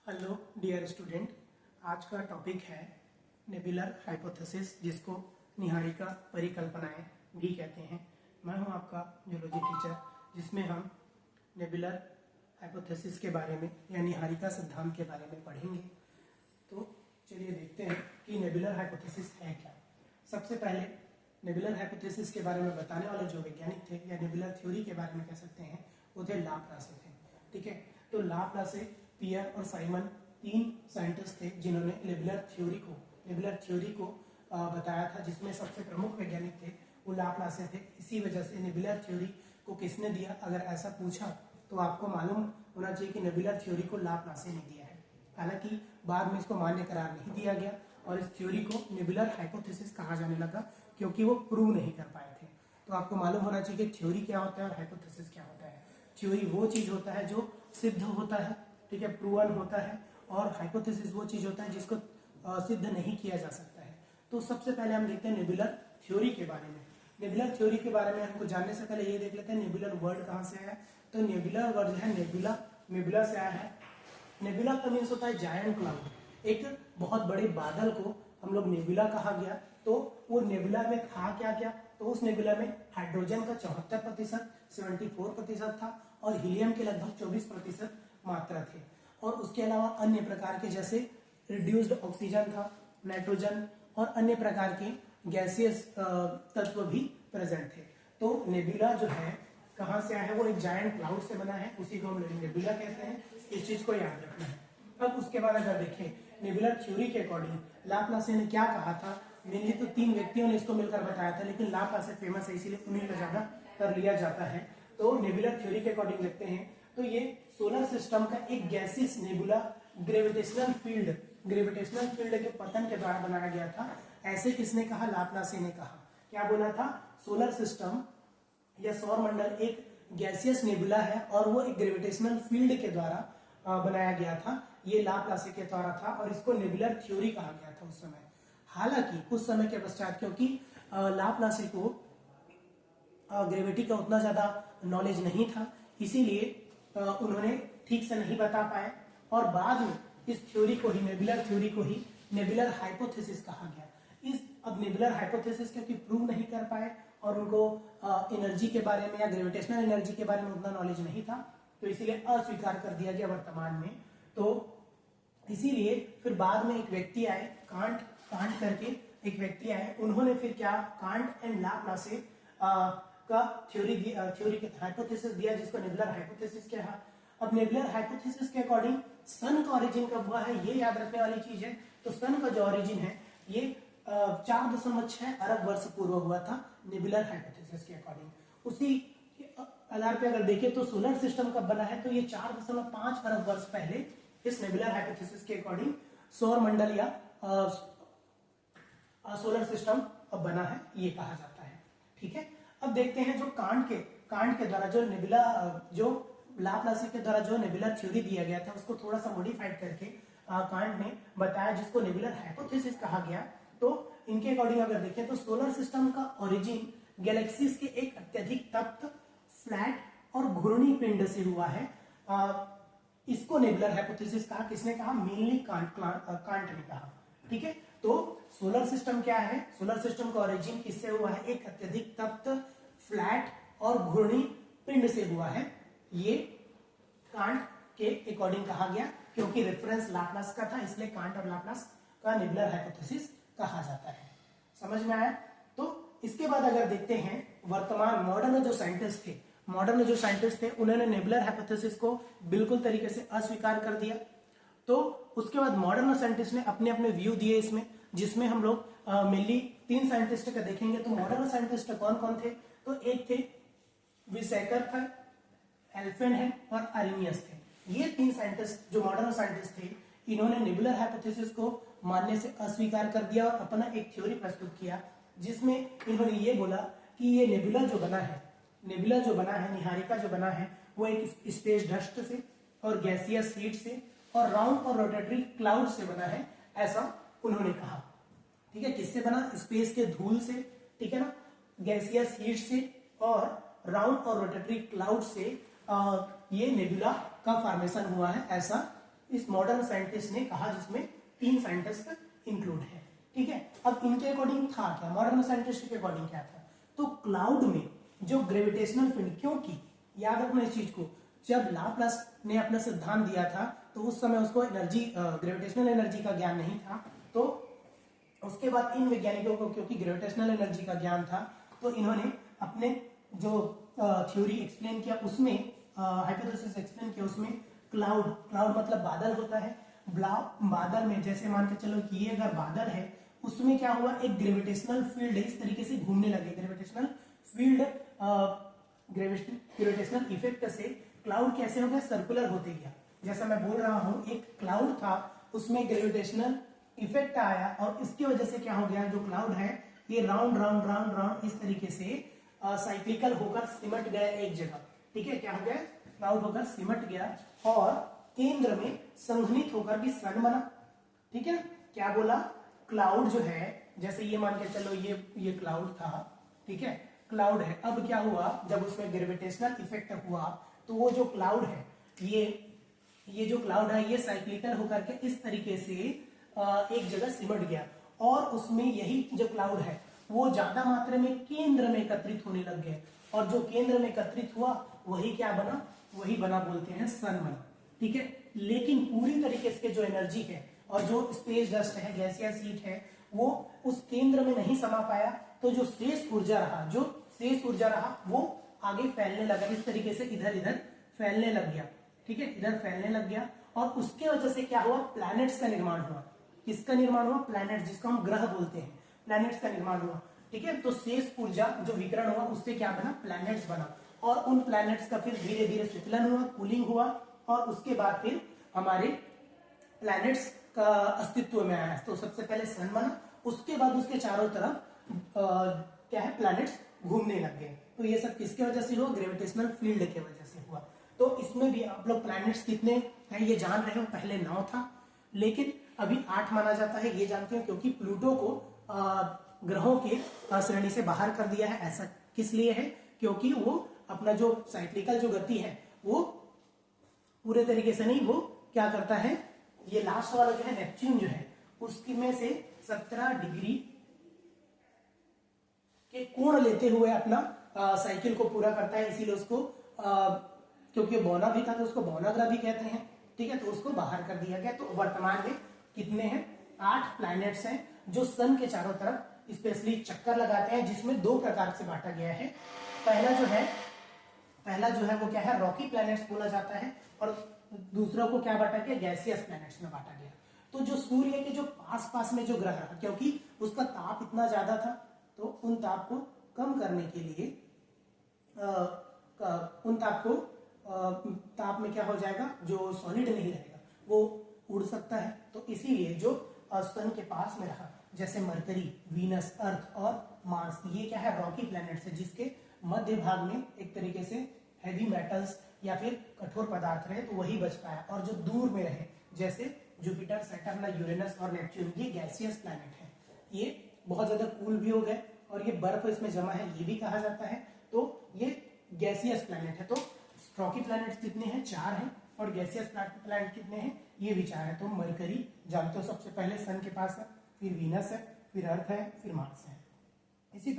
Hello dear student, आज का topic है नेबुलर हाइपोथेसिस, जिसको निहारिका परिकल्पनाएं भी कहते हैं। मैं हूं आपका जूलॉजी टीचर, जिसमें हम नेबुलर हाइपोथेसिस के बारे में या निहारिका सिद्धांत के बारे में पढ़ेंगे। तो चलिए देखते हैं कि नेबुलर हाइपोथेसिस है क्या। सबसे पहले नेबुलर हाइपोथेसिस के बारे में बताने वाले जो वैज्ञानिक थे या नेबुलर थ्योरी के बारे में कह सकते हैं, वो थे लाप्लासे थे। ठीक है, तो लाप्लासे, पियर और साइमन तीन साइंटिस्ट थे जिन्होंने नेबुलर थ्योरी को बताया था, जिसमें सबसे प्रमुख वैज्ञानिक थे वो लाप्लासे थे। इसी वजह से नेबुलर थ्योरी को किसने दिया, अगर ऐसा पूछा तो आपको मालूम होना चाहिए कि नेबुलर थ्योरी को लाप्लासे ने दिया है। हालांकि बाद में इसको मान्य करार नहीं दिया गया और इस थ्योरी को नेबुलर हाइपोथेसिस कहा जाने लगा, क्योंकि वो प्रूव नहीं कर पाए थे। तो आपको मालूम होना चाहिए कि थ्योरी क्या होता है और हाइपोथेसिस क्या होता है। थ्योरी वो चीज होता है जो सिद्ध होता है, ठीक है, प्रूवन होता है, और हाइपोथेसिस वो चीज होता है जिसको सिद्ध नहीं किया जा सकता है। तो सबसे पहले हम देखते हैं नेबुलर थ्योरी के बारे में। नेबुलर थ्योरी के बारे में हमको जानने से पहले ये देख लेते हैं नेबुलर वर्ड कहाँ से आया है। तो नेबुलर वर्ड है नेबुला से आया है। नेबुला का मीन्स होता है जायंट क्लाउड। एक बहुत बड़े बादल को हम लोग नेबुला कहा गया। तो वो नेबुला में था क्या क्या, तो उस नेबुला में हाइड्रोजन का 74%, 74% था, और हीलियम के लगभग 24% मात्रा थे। और उसके अलावा अन्य प्रकार के जैसे रिड्यूस्ड ऑक्सीजन था, नाइट्रोजन और अन्य प्रकार के गैसियस तत्व भी प्रेजेंट थे। तो नेबुला जो है कहाँ से आया है, वो एक जायंट क्लाउड से बना है, उसी को हम नेबुला कहते हैं। इस चीज को याद रखना है। अब उसके बाद अगर देखें नेबुलर थ्योरी के अकॉर्डिंग लाप्लासे ने क्या कहा था, मेनली तो तीन व्यक्तियों ने इसको मिलकर बताया था, लेकिन लाप्लासे फेमस है इसीलिए उन्हीं का ज्यादा कर लिया जाता है। तो नेबुलर थ्योरी के अकॉर्डिंग देखते हैं तो ये सोलर सिस्टम का एक गैसियस नेबुला ग्रेविटेशनल फील्ड के पतन के द्वारा बनाया गया था। ऐसे किसने कहा, लाप्लासे ने कहा। क्या बोला था, सोलर सिस्टम या सौर मंडल एक गैसियस नेबुला है और वो एक ग्रेविटेशनल फील्ड के द्वारा बनाया गया था। ये लाप्लासे के द्वारा था और इसको नेबुलर थ्योरी कहा गया था उस समय। हालांकि कुछ समय के पश्चात, क्योंकि लाप्लासे को ग्रेविटी का उतना ज्यादा नॉलेज नहीं था, इसीलिए उन्होंने ठीक से नहीं बता पाए, और बाद में इस थ्योरी को ही, नेबुलर थ्योरी को ही नेबुलर हाइपोथेसिस कहा गया। अब नेबुलर हाइपोथेसिस क्योंकि प्रूव नहीं कर पाए और उनको एनर्जी के बारे में या ग्रेविटेशनल एनर्जी के बारे में उतना नॉलेज नहीं था, तो इसीलिए अस्वीकार कर दिया गया वर्तमान में। तो इसीलिए फिर बाद में एक व्यक्ति आए, कांट करके एक व्यक्ति आए, उन्होंने फिर क्या, कांट एंड लाप्लासे का थ्योरी हाइपोथेसिस दिया, जिसको नेबुलर हाइपोथेसिस कहा। अब नेबुलर हाइपोथेसिस के अकॉर्डिंग सन का ओरिजिन कब हुआ है, ये याद रखने वाली चीज है। तो सन का जो ओरिजिन है ये 4.6 अरब वर्ष पूर्व हुआ था नेबुलर हाइपोथेसिस के अकॉर्डिंग। उसी आधार पे अगर देखें तो सोलर सिस्टम कब बना है, तो ये 4.5 अरब वर्ष पहले इस नेबुलर हाइपोथेसिस के अकॉर्डिंग सौर मंडल या सोलर सिस्टम अब बना है, ये कहा जाता है। ठीक है, अब देखते हैं जो कांट के द्वारा जो लाप्लासे के द्वारा जो नेबुलर थ्योरी दिया गया था, उसको थोड़ा सा मॉडिफाइड करके कांट ने बताया, जिसको नेबुलर हाइपोथेसिस कहा गया। तो इनके अकॉर्डिंग अगर देखें तो सोलर सिस्टम का ओरिजिन गैलेक्सीज के एक अत्यधिक तप्त, फ्लैट और घूर्णी पिंड से हुआ है। इसको नेबुलर हाइपोथेसिस कहा। किसने कहा, मेनली कांट ने कहा। ठीक है, तो सोलर सिस्टम क्या है, सोलर सिस्टम का ओरिजिन किससे हुआ है, एक अत्यधिक तप्त, फ्लैट और घूर्णी पिंड से हुआ है। ये कांट के अकॉर्डिंग कहा गया, क्योंकि रेफरेंस लाप्लास का था, इसलिए कांट और लाप्लास का नेबुलर हाइपोथेसिस कहा जाता है। समझ में आया। तो इसके बाद अगर देखते हैं वर्तमान मॉडर्न जो साइंटिस्ट थे उन्होंने नेबुलर हाइपोथेसिस को बिल्कुल तरीके से अस्वीकार कर दिया। तो उसके बाद मॉडर्न साइंटिस्ट ने अपने अपने व्यू दिए इसमें, जिसमें हम लोग मेनली 3 साइंटिस्ट का देखेंगे। तो मॉडर्न साइंटिस्ट कौन कौन थे, तो एक थे विसेकर था, एल्फेन है और अरेनियस थे। ये 3 साइंटिस्ट जो मॉडर्न साइंटिस्ट थे, इन्होंने नेबुलर हाइपोथेसिस को मानने से अस्वीकार कर दिया और अपना एक थ्योरी प्रस्तुत किया, जिसमें इन्होंने ये बोला कि ये नेबुला जो बना है, निहारिका जो बना है, वो एक स्पेस डस्ट से और गैसियस हीट से और राउंड और रोटेटरी क्लाउड से बना है, ऐसा उन्होंने कहा। ठीक है, किससे बना, स्पेस के धूल से, ठीक है ना, गैसियस हीट से और राउंड और रोटेटरी क्लाउड से ये नेबुला का फॉर्मेशन हुआ है, ऐसा इस मॉडर्न साइंटिस्ट ने कहा, जिसमें 3 साइंटिस्ट इंक्लूड है। ठीक है, अब इनके अकॉर्डिंग था क्या, मॉडर्न साइंटिस्ट के अकॉर्डिंग क्या था, तो क्लाउड में जो ग्रेविटेशनल फील्ड, क्योंकि याद रखना इस चीज को, जब लाप्लास ने अपना सिद्धांत दिया था तो उस समय उसको एनर्जी, ग्रेविटेशनल एनर्जी का ज्ञान नहीं था, तो उसके बाद इन वैज्ञानिकों को क्योंकि ग्रेविटेशनल एनर्जी का ज्ञान था, तो इन्होंने अपने जो थ्योरी एक्सप्लेन किया उसमें, हाइपोथेसिस एक्सप्लेन किया उसमें, क्लाउड मतलब बादल होता है, बादल में जैसे मान के चलो कि ये अगर बादल है, उसमें क्या हुआ, एक ग्रेविटेशनल फील्ड इस तरीके से घूमने लगे, ग्रेविटेशनल फील्ड, ग्रेविटेशनल इफेक्ट से क्लाउड कैसे हो गया, सर्कुलर होते गया। जैसा मैं बोल रहा हूं, एक क्लाउड था, उसमें ग्रेविटेशनल इफेक्ट आया और इसकी वजह से क्या हो गया, जो क्लाउड है ये राउंड राउंड राउंड राउंड इस तरीके से साइक्लिकल होकर सिमट गया एक जगह। ठीक है, क्या हो गया, क्लाउड होकर सिमट गया और केंद्र में संघनित होकर भी सन बना। ठीक है ना, क्या बोला, क्लाउड जो है, जैसे ये मान के चलो ये क्लाउड था, ठीक है, क्लाउड है, अब क्या हुआ, जब उसमें ग्रेविटेशनल इफेक्ट हुआ तो वो जो क्लाउड है, ये जो क्लाउड है ये साइक्लिकल होकर के इस तरीके से एक जगह सिमट गया और उसमें यही जो क्लाउड है वो ज्यादा मात्रा में केंद्र में एकत्रित होने लग गए और जो केंद्र में एकत्रित हुआ वही क्या बना, वही बना बोलते हैं सन बना। ठीक है, लेकिन पूरी तरीके से जो एनर्जी है और जो स्पेस डस्ट है, गैसियस हीट है, वो उस केंद्र में नहीं समा पाया, तो जो शेष ऊर्जा रहा वो आगे फैलने लगा, इस तरीके से इधर इधर फैलने लग गया। ठीक है, इधर फैलने लग गया और उसके वजह से क्या हुआ, प्लैनेट्स का निर्माण हुआ। किसका निर्माण हुआ, प्लैनेट, जिसको हम ग्रह बोलते हैं, प्लैनेट्स का निर्माण हुआ। ठीक है, तो शेष ऊर्जा जो विकिरण हुआ उससे क्या बना, प्लैनेट्स बना और उन प्लैनेट्स का फिर धीरे धीरे शीतलन हुआ, कूलिंग हुआ और उसके बाद फिर हमारे प्लैनेट्स का अस्तित्व में आया। तो सबसे पहले सन बना, उसके बाद उसके चारों तरफ क्या है, प्लैनेट्स घूमने लग गए। तो ये सब किसके वजह से हुआ, ग्रेविटेशनल फील्ड के वजह से हुआ। तो इसमें भी आप लोग प्लैनेट्स कितने हैं ये जान रहे हो, पहले 9 था लेकिन अभी 8 माना जाता है, ये जानते हो, क्योंकि प्लूटो को ग्रहों के श्रेणी से बाहर कर दिया है। ऐसा किस लिए है, क्योंकि वो अपना जो साइक्लिकल जो गति है वो पूरे तरीके से नहीं, वो क्या करता है, ये लास्ट वाला जो है नेपच्यून जो है उसकी में से 17 डिग्री के कोण लेते हुए अपना साइकिल को पूरा करता है, इसीलिए उसको क्योंकि बौना भी था तो उसको बौना ग्रह भी कहते हैं। ठीक है, तो उसको बाहर कर दिया गया। तो वर्तमान में कितने हैं, 8 प्लैनेट्स हैं जो सन के चारों तरफ स्पेशली चक्कर लगाते हैं, जिसमें 2 प्रकार से बांटा गया है। पहला जो है वो क्या है, रॉकी प्लैनेट्स बोला जाता है और दूसरा को क्या बांटा गया, गैसियस प्लैनेट्स में बांटा गया। तो जो सूर्य के जो पास में जो ग्रह रहा, क्योंकि उसका ताप इतना ज्यादा था तो उन ताप को कम करने के लिए ताप में क्या हो जाएगा, जो सॉलिड नहीं रहेगा वो उड़ सकता है। तो इसीलिए जो सन के पास में रहा, जैसे मरकरी, वीनस, अर्थ और मार्स, ये क्या है, रॉकी प्लैनेट्स है, जिसके मध्य भाग में एक तरीके से हैवी मेटल्स या फिर कठोर पदार्थ रहे तो वही बच पाया। और जो दूर में रहे जैसे जुपिटर, सैटर्न, यूरेनस और नेपच्यून, ये गैसियस प्लैनेट है, ये बहुत ज्यादा कूल भी हो गए और ये बर्फ इसमें जमा है ये भी कहा जाता है। तो ये गैसियस प्लैनेट है। तो रॉकी प्लैनेट कितने हैं, 4 हैं और गैसियस प्लैनेट कितने हैं, ये भी 4 है। तो मरकरी जानते हो सबसे पहले सन के पास है, फिर वीनस है, फिर अर्थ है, फिर मार्स है। इसी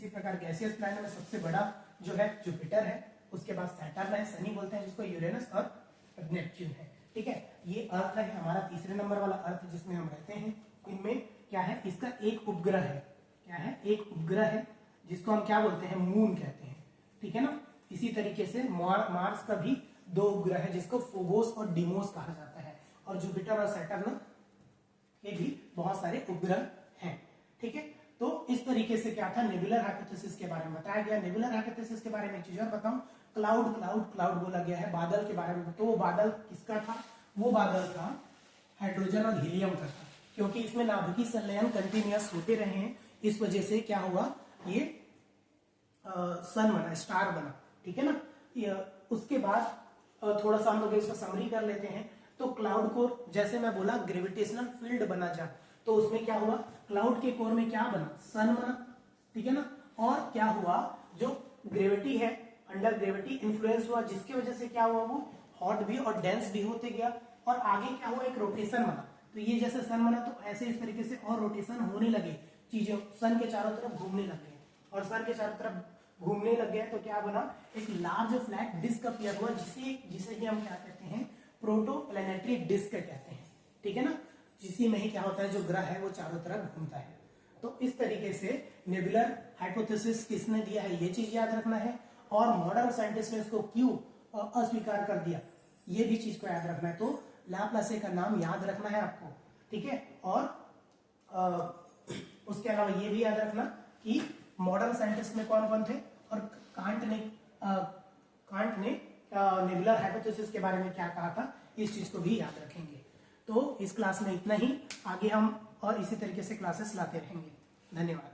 प्रकार गैसियस प्लैनेट में सबसे बड़ा जो है जुपिटर है, उसके बाद सैटर्न है, शनि बोलते हैं जिसको, यूरेनस और नेपच्यून है। ठीक है, ये अर्थ है हमारा तीसरे नंबर वाला अर्थ जिसमें हम रहते हैं। इनमें क्या है, इसका एक उपग्रह है, क्या है, एक उपग्रह है जिसको हम क्या बोलते हैं, मून कहते हैं। ठीक है ना, इसी तरीके से मार्स का भी 2 उपग्रह है जिसको फोबोस और डिमोस कहा जाता है और जुपिटर और सैटर्न के भी बहुत सारे उपग्रह हैं। ठीक है, तो इस तरीके से क्या था, नेबुलर हाइपोथेसिस के बारे में बताया गया। नेबुलर हाइपोथेसिस के बारे में एक चीज और बताऊं, क्लाउड बोला गया है बादल के बारे में। तो वो बादल किसका था, वो बादल था हाइड्रोजन और हीलियम का था, क्योंकि इसमें नाभिकीय संलयन कंटिन्यूअस होते रहे हैं, इस वजह से क्या हुआ, ये सन बना, स्टार बना। ठीक है ना, उसके बाद थोड़ा सा हम लोग इसका समरी कर लेते हैं। तो क्लाउड कोर, जैसे मैं बोला ग्रेविटेशनल फील्ड बना जब, तो उसमें क्या हुआ, क्लाउड के कोर में क्या बना, सन बना। ठीक है ना, और क्या हुआ, जो ग्रेविटी है, अंडर ग्रेविटी इन्फ्लुएंस हुआ, जिसकी वजह से क्या हुआ, वो हॉट भी और डेंस भी होते गया और आगे क्या हुआ, एक रोटेशन बना। तो ये जैसे सन बना तो ऐसे इस तरीके से और रोटेशन होने लगे, चीजें सन के चारों तरफ घूमने लग गए, और सन के चारों तरफ घूमने लग गए तो क्या बना, एक लार्ज फ्लैट डिस्क अपीयर हुआ, जिसे कि हम क्या कहते हैं, प्रोटोप्लैनेटरी डिस्क कहते हैं। ठीक है ना, जिसी में ही क्या होता है, जो ग्रह है वो चारों तरफ घूमता है। तो इस तरीके से नेबुलर हाइपोथेसिस किसने दिया है, ये चीज याद रखना है, और मॉडर्न साइंटिस्ट ने इसको क्यों अस्वीकार कर दिया, ये भी चीज को याद रखना है। तो लाप्लासे का नाम याद रखना है आपको, ठीक है। और उसके अलावा ये भी याद रखना कि मॉडर्न साइंटिस्ट में कौन कौन थे, और कांट ने नेबुलर हाइपोथेसिस के बारे में क्या कहा था, इस चीज को भी याद रखेंगे। तो इस क्लास में इतना ही, आगे हम और इसी तरीके से क्लासेस लाते रहेंगे। धन्यवाद।